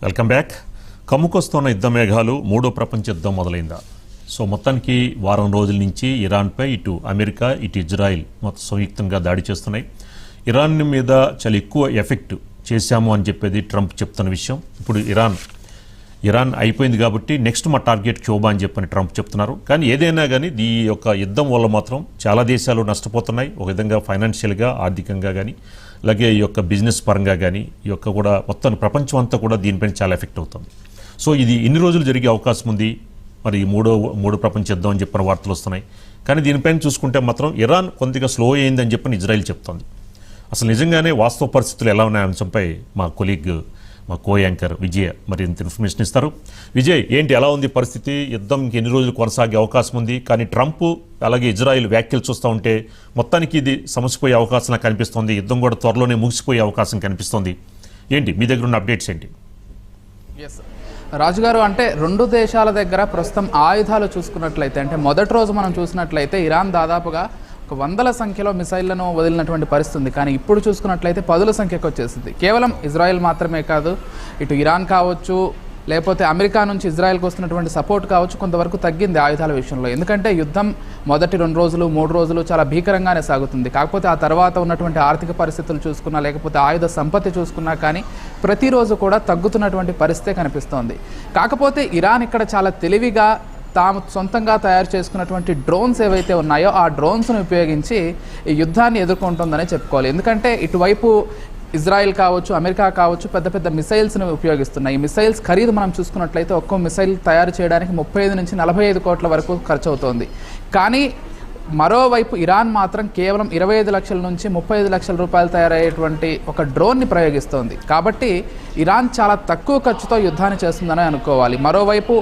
Welcome back. కమ్ముకొస్తున్న యుద్ధ మేఘాలు మూడో ప్రపంచ యుద్ధం మొదలైందా? సో మొత్తానికి వారం రోజుల నుంచి ఇరాన్పై ఇటు అమెరికా ఇటు ఇజ్రాయిల్ మొత్తం సంయుక్తంగా దాడి చేస్తున్నాయి. ఇరాన్ మీద చాలా ఎక్కువ ఎఫెక్ట్ చేశాము అని చెప్పేది ట్రంప్ చెప్తున్న విషయం. ఇప్పుడు ఇరాన్ అయిపోయింది కాబట్టి నెక్స్ట్ మా టార్గెట్ క్యూబా అని చెప్పని ట్రంప్ చెప్తున్నారు. కానీ ఏదైనా కానీ ఈ యొక్క యుద్ధం వల్ల మాత్రం చాలా దేశాలు నష్టపోతున్నాయి. ఒక విధంగా ఫైనాన్షియల్గా, ఆర్థికంగా కానీ, అలాగే ఈ యొక్క బిజినెస్ పరంగా కానీ, ఈ యొక్క కూడా మొత్తం ప్రపంచం అంతా కూడా దీనిపైన చాలా ఎఫెక్ట్ అవుతుంది. సో ఇది ఎన్ని రోజులు జరిగే అవకాశం ఉంది? మరి మూడో ప్రపంచ యుద్ధం అని చెప్పిన వార్తలు వస్తున్నాయి. కానీ దీనిపైన చూసుకుంటే మాత్రం ఇరాన్ కొద్దిగా స్లో అయిందని చెప్పని ఇజ్రాయిల్ చెప్తోంది. అసలు నిజంగానే వాస్తవ పరిస్థితులు ఎలా ఉన్నాయి అంశంపై మా కొలీగ్, మా కో యాంకర్ విజయ్ మరి ఇంత ఇన్ఫర్మేషన్ ఇస్తారు. విజయ్, ఏంటి, ఎలా ఉంది పరిస్థితి? యుద్ధం ఎన్ని రోజులు కొనసాగే అవకాశం ఉంది? కానీ ట్రంప్ అలాగే ఇజ్రాయిల్ వ్యాఖ్యలు చూస్తూ ఉంటే మొత్తానికి ఇది సమసిపోయే అవకాశం నాకు కనిపిస్తుంది. యుద్ధం కూడా త్వరలోనే ముగిసిపోయే అవకాశం కనిపిస్తుంది. ఏంటి మీ దగ్గర ఉన్న అప్డేట్స్ ఏంటి? రాజుగారు, అంటే రెండు దేశాల దగ్గర ప్రస్తుతం ఆయుధాలు చూసుకున్నట్లయితే, అంటే మొదటి రోజు మనం చూసినట్లయితే ఇరాన్ దాదాపుగా ఒక 100ల సంఖ్యలో మిసైళ్లను వదిలినటువంటి పరిస్థితి. కానీ ఇప్పుడు చూసుకున్నట్లయితే 10ల సంఖ్యకు వచ్చేసింది. కేవలం ఇజ్రాయెల్ మాత్రమే కాదు, ఇటు ఇరాన్ కావచ్చు, లేకపోతే అమెరికా నుంచి ఇజ్రాయెల్కి వస్తున్నటువంటి సపోర్ట్ కావచ్చు, కొంతవరకు తగ్గింది ఆయుధాల విషయంలో. ఎందుకంటే యుద్ధం మొదటి 2 రోజులు 3 రోజులు చాలా భీకరంగానే సాగుతుంది. కాకపోతే ఆ తర్వాత ఉన్నటువంటి ఆర్థిక పరిస్థితులు చూసుకున్నా, లేకపోతే ఆయుధ సంపత్తి చూసుకున్నా కానీ ప్రతిరోజు కూడా తగ్గుతున్నటువంటి పరిస్థితే కనిపిస్తోంది. కాకపోతే ఇరాన్ ఇక్కడ చాలా తెలివిగా తాము సొంతంగా తయారు చేసుకున్నటువంటి డ్రోన్స్ ఏవైతే ఉన్నాయో ఆ డ్రోన్స్ను ఉపయోగించి ఈ యుద్ధాన్ని ఎదుర్కొంటుందనే చెప్పుకోవాలి. ఎందుకంటే ఇటువైపు ఇజ్రాయెల్ కావచ్చు, అమెరికా కావచ్చు, పెద్ద పెద్ద మిసైల్స్ని ఉపయోగిస్తున్నాయి. ఈ మిసైల్స్ ఖరీదు మనం చూసుకున్నట్లయితే ఒక్కో మిసైల్ తయారు చేయడానికి 35 నుంచి 45 కోట్ల వరకు ఖర్చు అవుతోంది. కానీ మరోవైపు ఇరాన్ మాత్రం కేవలం 25 లక్షల నుంచి 35 లక్షల రూపాయలు తయారయ్యేటువంటి ఒక డ్రోన్ని ప్రయోగిస్తోంది. కాబట్టి ఇరాన్ చాలా తక్కువ ఖర్చుతో యుద్ధాన్ని చేస్తుందని అనుకోవాలి. మరోవైపు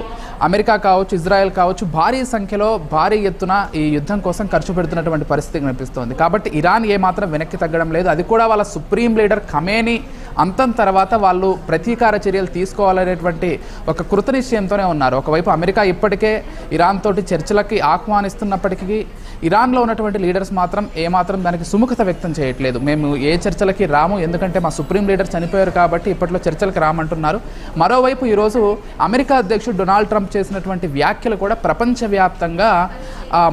అమెరికా కావచ్చు, ఇజ్రాయెల్ కావచ్చు, భారీ సంఖ్యలో భారీ ఎత్తున ఈ యుద్ధం కోసం ఖర్చు పెడుతున్నటువంటి పరిస్థితి కనిపిస్తోంది. కాబట్టి ఇరాన్ ఏమాత్రం వెనక్కి తగ్గడం లేదు. అది కూడా వాళ్ళ సుప్రీం లీడర్ ఖమేనీ అంతం తర్వాత వాళ్ళు ప్రతీకార చర్యలు తీసుకోవాలనేటువంటి ఒక కృతనిశ్చయంతోనే ఉన్నారు. ఒకవైపు అమెరికా ఇప్పటికే ఇరాన్ తోటి చర్చలకి ఆహ్వానిస్తున్నప్పటికీ ఇరాన్లో ఉన్నటువంటి లీడర్స్ మాత్రం ఏమాత్రం దానికి సుముఖత వ్యక్తం చేయట్లేదు. మేము ఏ చర్చలకి రాము, ఎందుకంటే మా సుప్రీం లీడర్ చనిపోయారు కాబట్టి ఇప్పట్లో చర్చలకు రామంటున్నారు. మరోవైపు ఈరోజు అమెరికా అధ్యక్షుడు డొనాల్డ్ ట్రంప్ చేసినటువంటి వ్యాఖ్యలు కూడా ప్రపంచవ్యాప్తంగా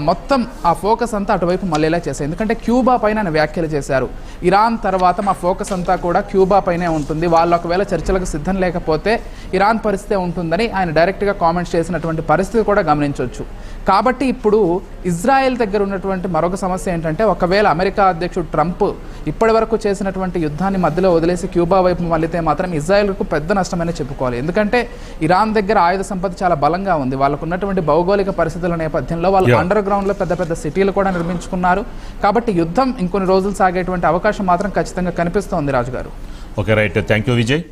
మొత్తం ఆ ఫోకస్ అంతా అటువైపు మళ్ళీలా చేశాయి. ఎందుకంటే క్యూబా పైన ఆయన వ్యాఖ్యలు చేశారు. ఇరాన్ తర్వాత మా ఫోకస్ అంతా కూడా క్యూబా పైనే ఉంటుంది, వాళ్ళు ఒకవేళ చర్చలకు సిద్ధం లేకపోతే ఇరాన్ పరిస్థితే ఉంటుందని ఆయన డైరెక్ట్గా కామెంట్స్ చేసినటువంటి పరిస్థితి కూడా గమనించవచ్చు. కాబట్టి ఇప్పుడు ఇజ్రాయెల్ దగ్గర ఉన్నటువంటి మరొక సమస్య ఏంటంటే, ఒకవేళ అమెరికా అధ్యక్షుడు ట్రంప్ ఇప్పటి వరకు చేసినటువంటి యుద్ధాన్ని మధ్యలో వదిలేసి క్యూబా వైపు మళ్ళీతే మాత్రం ఇజ్రాయెల్కు పెద్ద నష్టమని చెప్పుకోవాలి. ఎందుకంటే ఇరాన్ దగ్గర ఆయుధ సంపత్తి చాలా బలంగా ఉంది. వాళ్ళకు ఉన్నటువంటి భౌగోళిక పరిస్థితుల నేపథ్యంలో వాళ్ళు అండర్ గ్రౌండ్లో పెద్ద పెద్ద సిటీలు కూడా నిర్మించుకున్నారు. కాబట్టి యుద్ధం ఇంకొన్ని రోజులు సాగేటువంటి అవకాశం మాత్రం ఖచ్చితంగా కనిపిస్తోంది రాజుగారు. Okay, right, thank you Vijay.